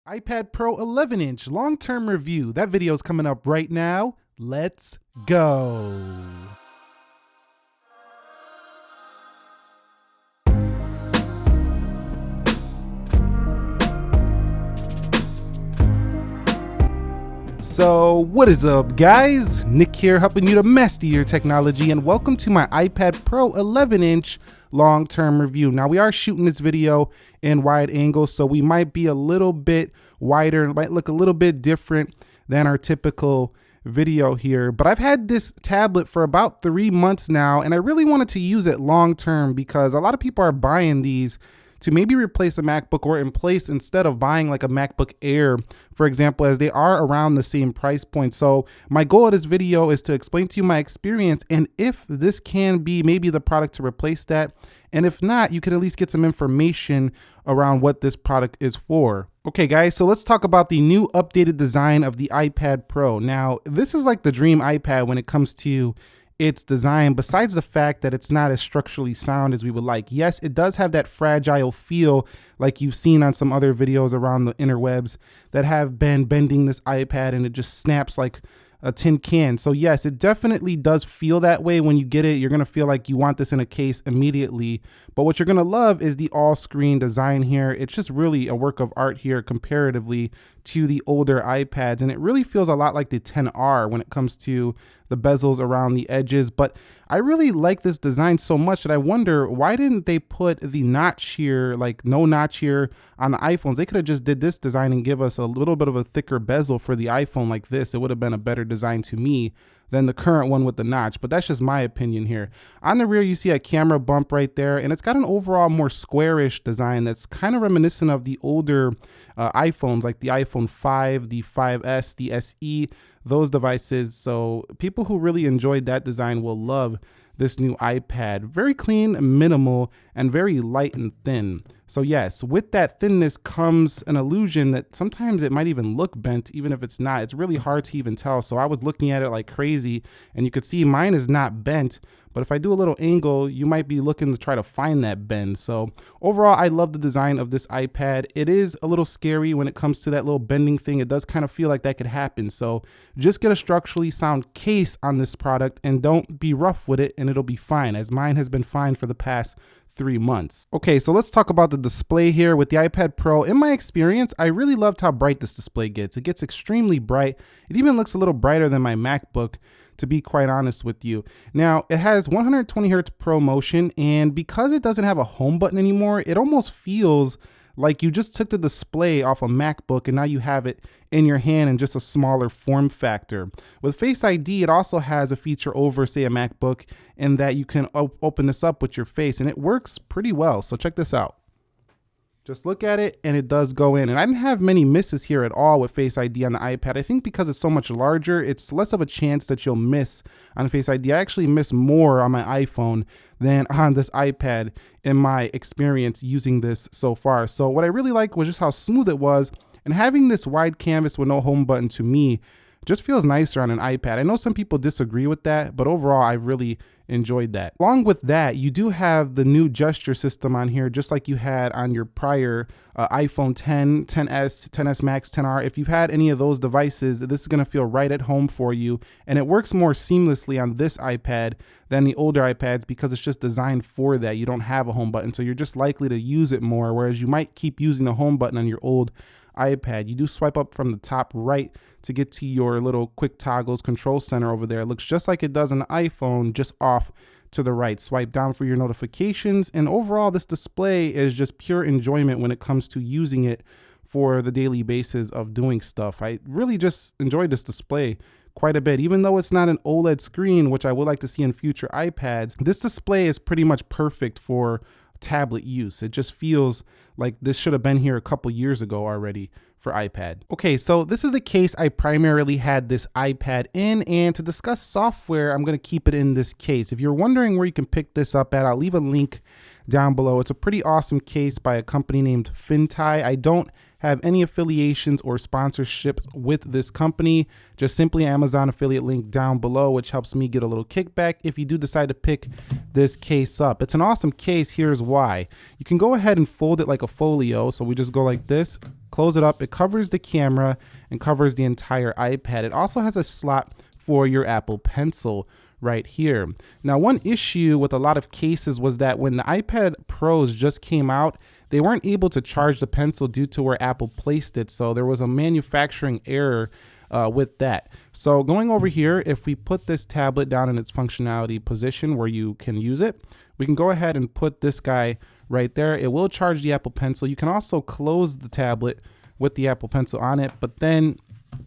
iPad Pro 11-inch long-term review. That video is coming up right now. Let's go. So what is up, guys? Nick here, helping you to master your technology, and welcome to my iPad Pro 11-inch long-term review. Now, we are shooting this video in wide angle, so we might be a little bit wider and might look a little bit different than our typical video here. But I've had this tablet for about 3 months now, and I really wanted to use it long-term because a lot of people are buying these to maybe replace a MacBook or in place instead of buying like a MacBook Air, for example, as they are around the same price point. So my goal of this video is to explain to you my experience and if this can be maybe the product to replace that. And if not, you can at least get some information around what this product is for. Okay, guys, so let's talk about the new updated design of the iPad Pro. Now, this is like the dream iPad when it comes to its design, besides the fact that it's not as structurally sound as we would like. Yes, it does have that fragile feel like you've seen on some other videos around the interwebs that have been bending this iPad and it just snaps like a tin can. So yes, it definitely does feel that way when you get it. You're gonna feel like you want this in a case immediately. But what you're gonna love is the all-screen design here. It's just really a work of art here comparatively to the older iPads, and it really feels a lot like the 10R when it comes to the bezels around the edges. But I really like this design so much that I wonder, why didn't they put the notch here, like no notch here on the iPhones? They could have just did this design and give us a little bit of a thicker bezel for the iPhone like this. It would have been a better design to me than the current one with the notch, but that's just my opinion here. On the rear, you see a camera bump right there, and it's got an overall more squarish design that's kind of reminiscent of the older iPhones, like the iPhone 5, the 5S, the SE, those devices. So people who really enjoyed that design will love this new iPad. Very clean, minimal, and very light and thin. So yes, with that thinness comes an illusion that sometimes it might even look bent, even if it's not. It's really hard to even tell. So I was looking at it like crazy, and you could see mine is not bent. But if I do a little angle, you might be looking to try to find that bend. So overall, I love the design of this iPad. It is a little scary when it comes to that little bending thing. It does kind of feel like that could happen. So just get a structurally sound case on this product and don't be rough with it, and it'll be fine, as mine has been fine for the past 3 months. Okay, so let's talk about the display here with the iPad Pro. In my experience, I really loved how bright this display gets. It gets extremely bright. It even looks a little brighter than my MacBook, to be quite honest with you. Now, it has 120 Hz ProMotion, and because it doesn't have a home button anymore, it almost feels like you just took the display off a MacBook and now you have it in your hand in just a smaller form factor. With Face ID, it also has a feature over, say, a MacBook, in that you can open this up with your face, and it works pretty well. So check this out. Just look at it and it does go in. And I didn't have many misses here at all with Face ID on the iPad. I think because it's so much larger, it's less of a chance that you'll miss on Face ID. I actually miss more on my iPhone than on this iPad in my experience using this so far. So what I really liked was just how smooth it was, and having this wide canvas with no home button to me just feels nicer on an iPad. I know some people disagree with that, but overall I really enjoyed that. Along with that, you do have the new gesture system on here, just like you had on your prior iPhone 10, 10s, 10s Max, 10R. If you've had any of those devices, this is gonna feel right at home for you, and it works more seamlessly on this iPad than the older iPads because it's just designed for that. You don't have a home button, so you're just likely to use it more, whereas you might keep using the home button on your old iPad. You do swipe up from the top right to get to your little quick toggles control center over there. It looks just like it does on the iPhone, just off to the right. Swipe down for your notifications, and overall this display is just pure enjoyment when it comes to using it for the daily basis of doing stuff. I really just enjoyed this display quite a bit. Even though it's not an OLED screen, which I would like to see in future iPads, this display is pretty much perfect for tablet use. It just feels like this should have been here a couple years ago already for iPad. Okay, so this is the case I primarily had this iPad in, and to discuss software, I'm gonna keep it in this case. If you're wondering where you can pick this up at, I'll leave a link down below. It's a pretty awesome case by a company named Fintai. I don't have any affiliations or sponsorships with this company, just simply Amazon affiliate link down below, which helps me get a little kickback if you do decide to pick this case up. It's an awesome case. Here's why. You can go ahead and fold it like a folio. So we just go like this, close it up. It covers the camera and covers the entire iPad. It also has a slot for your Apple Pencil right here. Now, one issue with a lot of cases was that when the iPad Pros just came out, they weren't able to charge the pencil due to where Apple placed it. So there was a manufacturing error with that. So going over here, if we put this tablet down in its functionality position where you can use it, we can go ahead and put this guy right there. It will charge the Apple Pencil. You can also close the tablet with the Apple Pencil on it, but then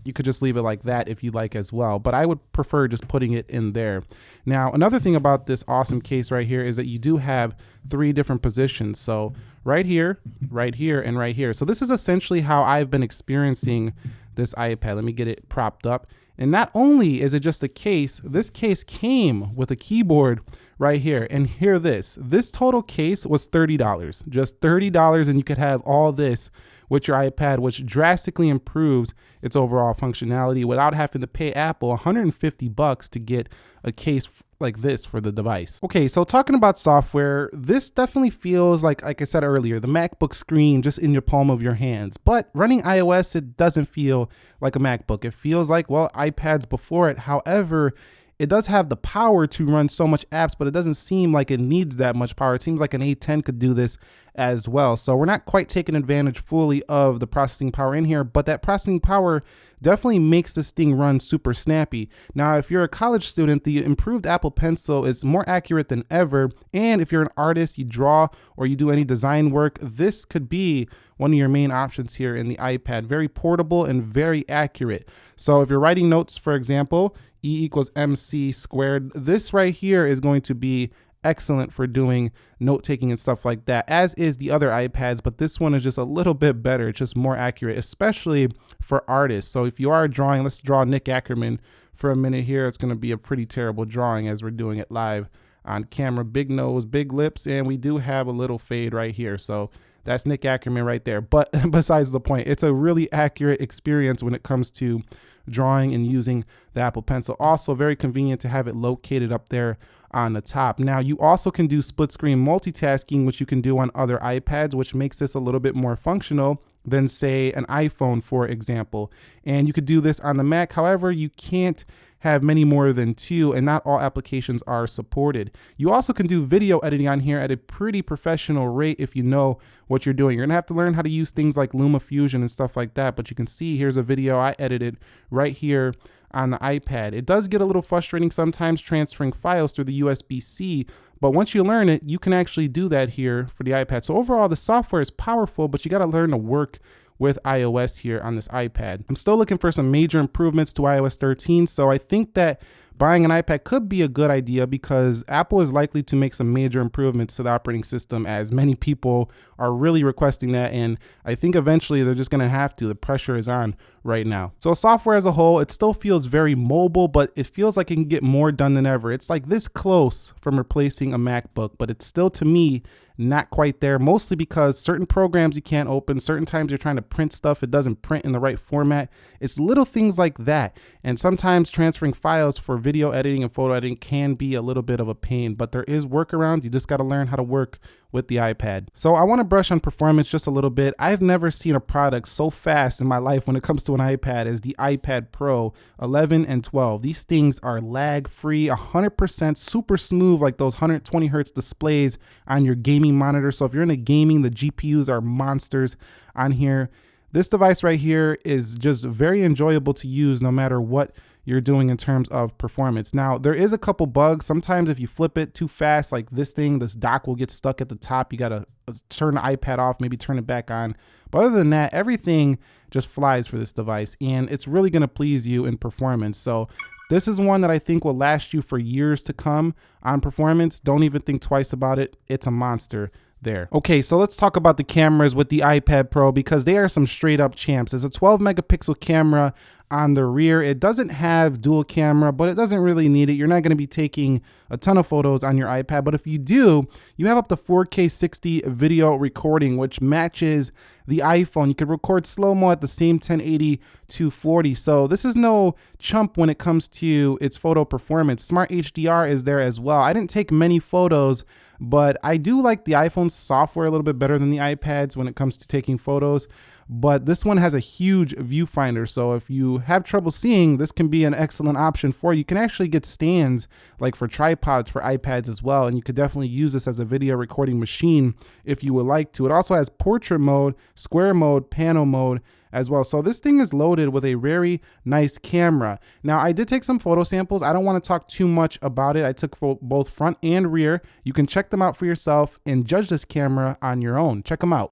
you could just leave it like that if you like as well. But I would prefer just putting it in there. Now, another thing about this awesome case right here is that you do have 3 different positions. So right here, and right here. So this is essentially how I've been experiencing this iPad. Let me get it propped up. And not only is it just a case, this case came with a keyboard right here. And hear this. This total case was $30, just $30, and you could have all this with your iPad, which drastically improves its overall functionality without having to pay Apple $150 to get a case like this for the device. Okay, so talking about software, this definitely feels like I said earlier, the MacBook screen just in your palm of your hands. But running iOS, it doesn't feel like a MacBook. It feels like, well, iPads before it. However, it does have the power to run so much apps, but it doesn't seem like it needs that much power. It seems like an A10 could do this as well. So we're not quite taking advantage fully of the processing power in here, but that processing power definitely makes this thing run super snappy. Now, if you're a college student, the improved Apple Pencil is more accurate than ever. And if you're an artist, you draw or you do any design work, this could be one of your main options here in the iPad. Very portable and very accurate. So if you're writing notes, for example, E equals MC squared, this right here is going to be excellent for doing note taking and stuff like that, as is the other iPads, but this one is just a little bit better. It's just more accurate, especially for artists. So if you are drawing, let's draw Nick Ackerman for a minute here. It's going to be a pretty terrible drawing as we're doing it live on camera. Big nose, big lips, and we do have a little fade right here. So that's Nick Ackerman right there. But besides the point, it's a really accurate experience when it comes to drawing and using the Apple Pencil. Also very convenient to have it located up there on the top. Now, you also can do split screen multitasking, which you can do on other iPads, which makes this a little bit more functional than, say, an iPhone, for example. And you could do this on the Mac. However, you can't have many more than 2, and not all applications are supported. You also can do video editing on here at a pretty professional rate if you know what you're doing. You're gonna have to learn how to use things like LumaFusion and stuff like that, but you can see here's a video I edited right here on the iPad. It does get a little frustrating sometimes transferring files through the USB-C, but once you learn it, you can actually do that here for the iPad. So overall, the software is powerful, but you gotta learn to work with iOS here on this iPad. I'm still looking for some major improvements to iOS 13, so I think that buying an iPad could be a good idea because Apple is likely to make some major improvements to the operating system, as many people are really requesting that, and I think eventually they're just gonna have to. The pressure is on right now. So software as a whole, it still feels very mobile, but it feels like it can get more done than ever. It's like this close from replacing a MacBook, but it's still, to me, not quite there, mostly because certain programs you can't open, certain times you're trying to print stuff, it doesn't print in the right format. It's little things like that. And sometimes transferring files for video editing and photo editing can be a little bit of a pain, but there is workarounds. You just got to learn how to work with the iPad. So I want to brush on performance just a little bit. I've never seen a product so fast in my life when it comes to an iPad as the iPad Pro 11 and 12. These things are lag free, 100% super smooth, like those 120 hertz displays on your gaming monitor. So if you're into gaming, the GPUs are monsters on here. This device right here is just very enjoyable to use no matter what you're doing in terms of performance. Now, there is a couple bugs. Sometimes if you flip it too fast, like this thing, this dock will get stuck at the top. You gotta turn the iPad off, maybe turn it back on. But other than that, everything just flies for this device, and it's really gonna please you in performance. So this is one that I think will last you for years to come on performance. Don't even think twice about it. It's a monster there. Okay, so let's talk about the cameras with the iPad Pro because they are some straight up champs. There's a 12 megapixel camera on the rear. It doesn't have dual camera, but it doesn't really need it. You're not going to be taking a ton of photos on your iPad, but if you do, you have up to 4K 60 video recording, which matches the iPhone. You could record slow-mo at the same 1080 240. So this is no chump when it comes to its photo performance. Smart HDR is there as well. I didn't take many photos, but I do like the iPhone software a little bit better than the iPads when it comes to taking photos. but this one has a huge viewfinder. So if you have trouble seeing, this can be an excellent option for you. You can actually get stands like for tripods for iPads as well. And you could definitely use this as a video recording machine if you would like to. It also has portrait mode, square mode, panel mode as well. So this thing is loaded with a very nice camera. Now I did take some photo samples. I don't want to talk too much about it. I took both front and rear. You can check them out for yourself and judge this camera on your own. Check them out.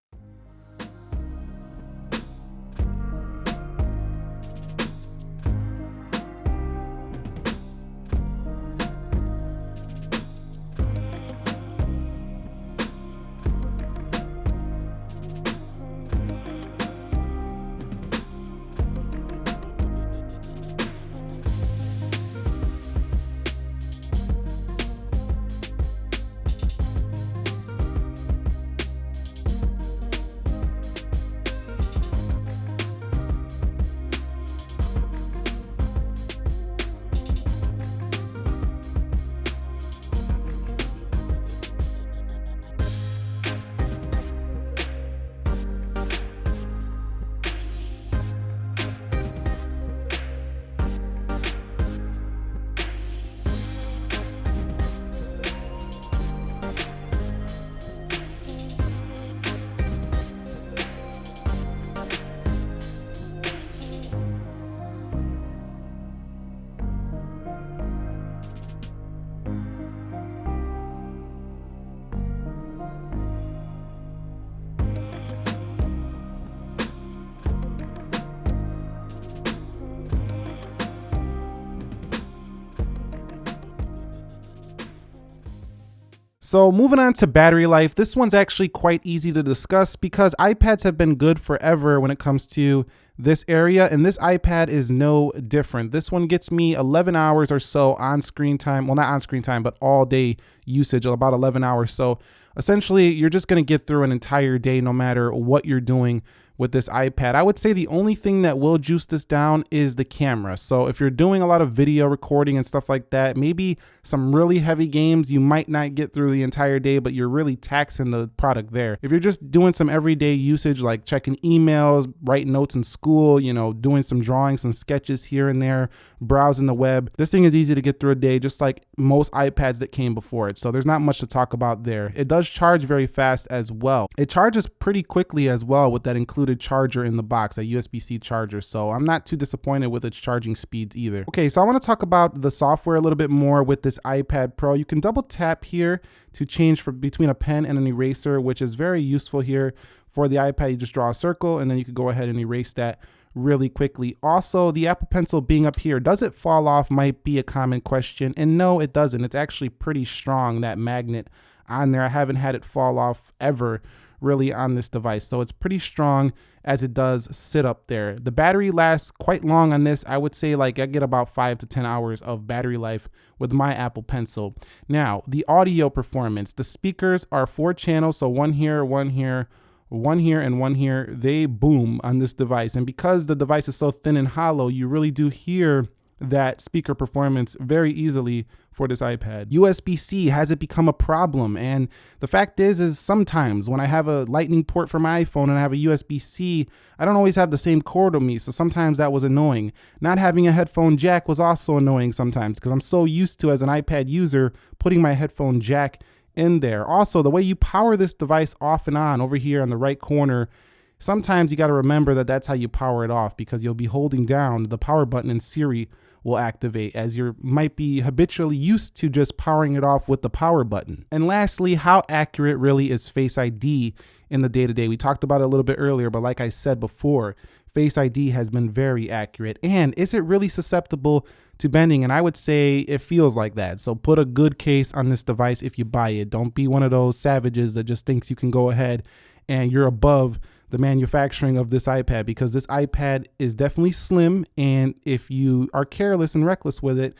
So moving on to battery life, this one's actually quite easy to discuss because iPads have been good forever when it comes to this area, and this iPad is no different. This one gets me 11 hours or so on screen time. Well, not on screen time, but all day usage, about 11 hours. So essentially, you're just gonna get through an entire day no matter what you're doing with this iPad. I would say the only thing that will juice this down is the camera. So if you're doing a lot of video recording and stuff like that, maybe some really heavy games, you might not get through the entire day, but you're really taxing the product there. If you're just doing some everyday usage, like checking emails, writing notes in school, you know, doing some drawing, some sketches here and there, browsing the web, this thing is easy to get through a day, just like most iPads that came before it. So there's not much to talk about there. It does charge very fast as well. It charges pretty quickly as well with that included charger in the box, a USB-C charger. So I'm not too disappointed with its charging speeds either. Okay, so I want to talk about the software a little bit more with this iPad Pro. You can double tap here to change between a pen and an eraser, which is very useful here. For the iPad, you just draw a circle and then you can go ahead and erase that really quickly. Also, the Apple Pencil being up here, does it fall off might be a common question, and no, it doesn't. It's actually pretty strong, that magnet on there. I haven't had it fall off ever really on this device, so it's pretty strong as it does sit up there. The battery lasts quite long on this. I would say like I get about 5 to 10 hours of battery life with my Apple Pencil. Now, the audio performance, the speakers are 4 channels, so one here, one here, one here, and one here. They boom on this device, and because the device is so thin and hollow, you really do hear that speaker performance very easily for this iPad. USB-C, has it become a problem? And the fact is sometimes when I have a lightning port for my iPhone and I have a USB-C, I don't always have the same cord on me. So sometimes that was annoying. Not having a headphone jack was also annoying sometimes because I'm so used to, as an iPad user, putting my headphone jack in there. Also, the way you power this device off and on over here on the right corner, sometimes you got to remember that that's how you power it off, because you'll be holding down the power button and Siri will activate, as you might be habitually used to just powering it off with the power button. And lastly, how accurate really is Face ID in the day-to-day? We talked about it a little bit earlier, but like I said before, Face ID has been very accurate. And is it really susceptible to bending? And I would say it feels like that. So put a good case on this device if you buy it. Don't be one of those savages that just thinks you can go ahead and you're above the manufacturing of this iPad, because this iPad is definitely slim, and if you are careless and reckless with it,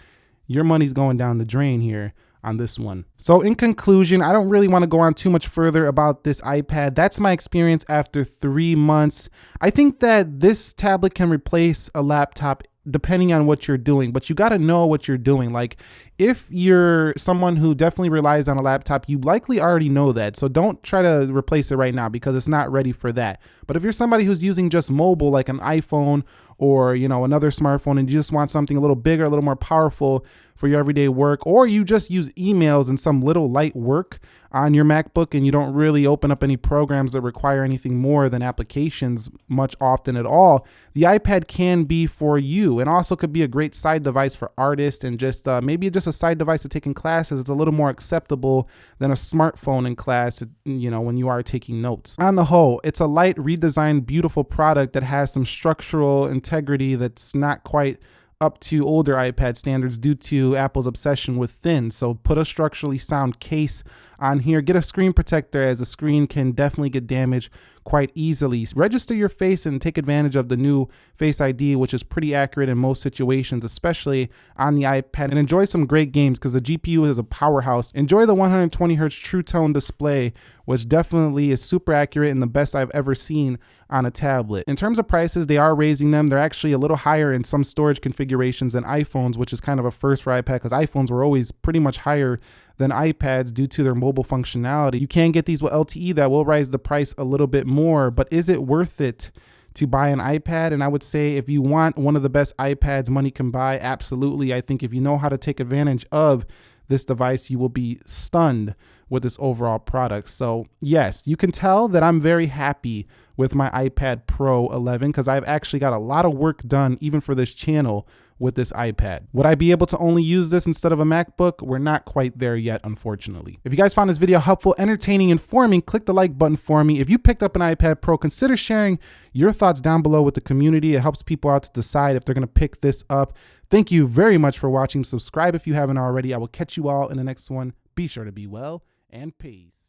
your money's going down the drain here on this one. So in conclusion, I don't really want to go on too much further about this iPad. That's my experience after 3 months. I think that this tablet can replace a laptop depending on what you're doing, but you got to know what you're doing. Like if you're someone who definitely relies on a laptop, you likely already know that. So don't try to replace it right now because it's not ready for that. But if you're somebody who's using just mobile, like an iPhone or, you know, another smartphone, and you just want something a little bigger, a little more powerful for your everyday work, or you just use emails and some little light work on your MacBook and you don't really open up any programs that require anything more than applications much often at all, the iPad can be for you, and also could be a great side device for artists, and just maybe just a side device to take in classes. It's a little more acceptable than a smartphone in class, you know, when you are taking notes. On the whole, it's a light, redesigned, beautiful product that has some structural integrity that's not quite up to older iPad standards due to Apple's obsession with thin. So put a structurally sound case on here. Get a screen protector, as the screen can definitely get damaged quite easily. Register your face and take advantage of the new Face ID, which is pretty accurate in most situations, especially on the iPad. And enjoy some great games because the GPU is a powerhouse. Enjoy the 120 Hz True Tone display, which definitely is super accurate and the best I've ever seen on a tablet. In terms of prices, they are raising them. They're actually a little higher in some storage configurations than iPhones, which is kind of a first for iPad because iPhones were always pretty much higher than iPads due to their mobile functionality. You can get these with LTE that will raise the price a little bit more, but is it worth it to buy an iPad? And I would say if you want one of the best iPads money can buy, absolutely. I think if you know how to take advantage of this device, you will be stunned with this overall product. So yes, you can tell that I'm very happy with my iPad Pro 11 because I've actually got a lot of work done even for this channel with this iPad. Would I be able to only use this instead of a MacBook? We're not quite there yet, unfortunately. If you guys found this video helpful, entertaining, informing, click the like button for me. If you picked up an iPad Pro, consider sharing your thoughts down below with the community. It helps people out to decide if they're gonna pick this up. Thank you very much for watching. Subscribe if you haven't already. I will catch you all in the next one. Be sure to be well, and peace.